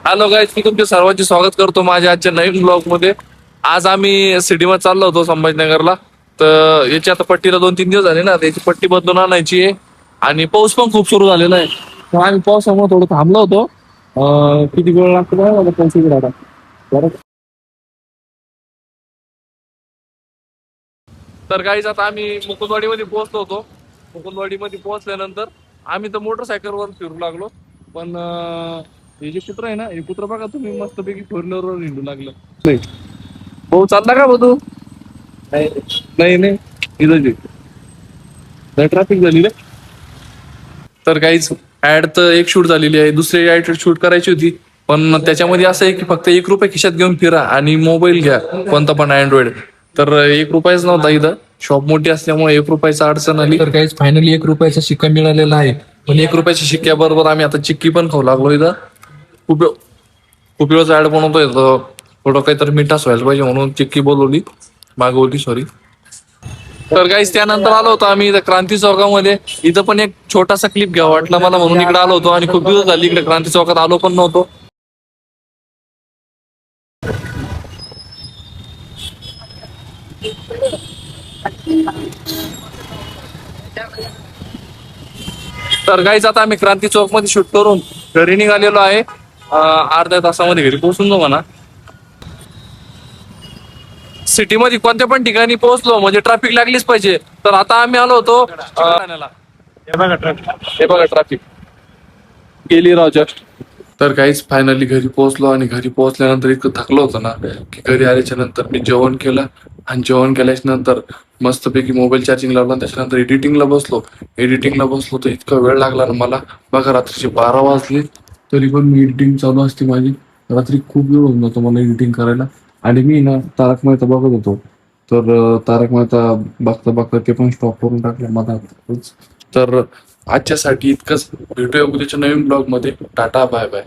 Hello guys, मी तुमचे सर्वांचे स्वागत करतो माझ्या आजच्या नवीन ब्लॉग मध्ये. आज आम्ही सिटीमध्ये चाललो होतो संभाजीनगरला. तर याची आता पट्टीला 2-3 दिवस झाले ना, त्याची पट्टी बदलून आणायची आहे. आणि पाऊस पण खूप सुरू झालेला आहे, तर आम्ही पावसामुळे थोडं थांबलो होतो. किती वेळ लागतो काय मला पाऊस इकडे आता. बरं. तर गाईज आता आम्ही मुकुंदवाडीमध्ये पोहोचलो होतो. मुकुंदवाडीमध्ये पोहोचल्यानंतर आम्ही तर मोटरसायकलवर फिरू लागलो. पण हे जे कुत्र आहे ना, हे कुत्र बघा तुम्ही, मस्तपैकी फोर व्हीलरवर हिंडू लागलं. नाही भाऊ, चालला का भाऊ तू? नाही नाही नाही, इथं ट्रॅफिक झाली रे. तर काहीच ऍड तर एक शूट झालेली आहे, दुसरी ऍड शूट करायची होती. पण त्याच्यामध्ये असं आहे की फक्त 1 रुपया खिशात घेऊन फिरा आणि मोबाईल घ्या, कोणता पण अँड्रॉइड. तर 1 रुपयाच नव्हता इथं. शॉप मोठी असल्यामुळे 1 रुपयाचा अडचण आली. तर काहीच फायनली 1 रुपयाचा शिक्का मिळालेला आहे. पण 1 रुपयाच्या शिक्क्याबरोबर आम्ही आता चिक्की पण खाऊ लागलो इथं. खूप खूप वेळच ऍड बनवतोय, तर थोडं काहीतरी मिठास व्हायला पाहिजे म्हणून चिक्की बोलवली, मागवली सॉरी. तर काहीच त्यानंतर आलो होतो आम्ही इथं क्रांती चौकामध्ये. इथं पण एक छोटासा क्लिप घ्यावा वाटला मला, म्हणून इकडे आलो होतो. आणि खूप दिवस झाली इकडे क्रांती चौकात आलो पण नव्हतो. तर काहीच आता आम्ही क्रांती चौक मध्ये शूट करून घरी निघालेलो आहे. अर्ध्या तासामध्ये घरी पोहोचून जाऊ म्हणा. सिटीमध्ये कोणत्या पण ठिकाणी पोहोचलो म्हणजे ट्रॅफिक लागलीच पाहिजे. तर आता आम्ही आलो होतो ठाण्याला. हे बघा ट्रॅफिक गेली राव जस्ट. तर काहीच फायनली घरी पोहोचलो. आणि घरी पोहोचल्यानंतर इतकं थकलो होतं ना, की घरी आल्याच्या नंतर मी जेवण केलं. आणि जेवण केल्याच्या नंतर मस्तपैकी मोबाईल चार्जिंग लावला. त्याच्यानंतर एडिटिंगला बसलो तर इतका वेळ लागला ना मला. बघा रात्रीचे 12 वाजले तरी पण मी एडिटिंग चालू असते माझी. रात्री खूप वेळ होऊन जातो मला एडिटिंग करायला. आणि मी ना तारक मेहता बघत होतो. तर तारक मेहता बघता बघता ते पण स्टॉप करून टाकलं मला. तर आजच्यासाठी इतकंच. भेटूया उद्याच्या नवीन ब्लॉग मध्ये. Tata bye bye.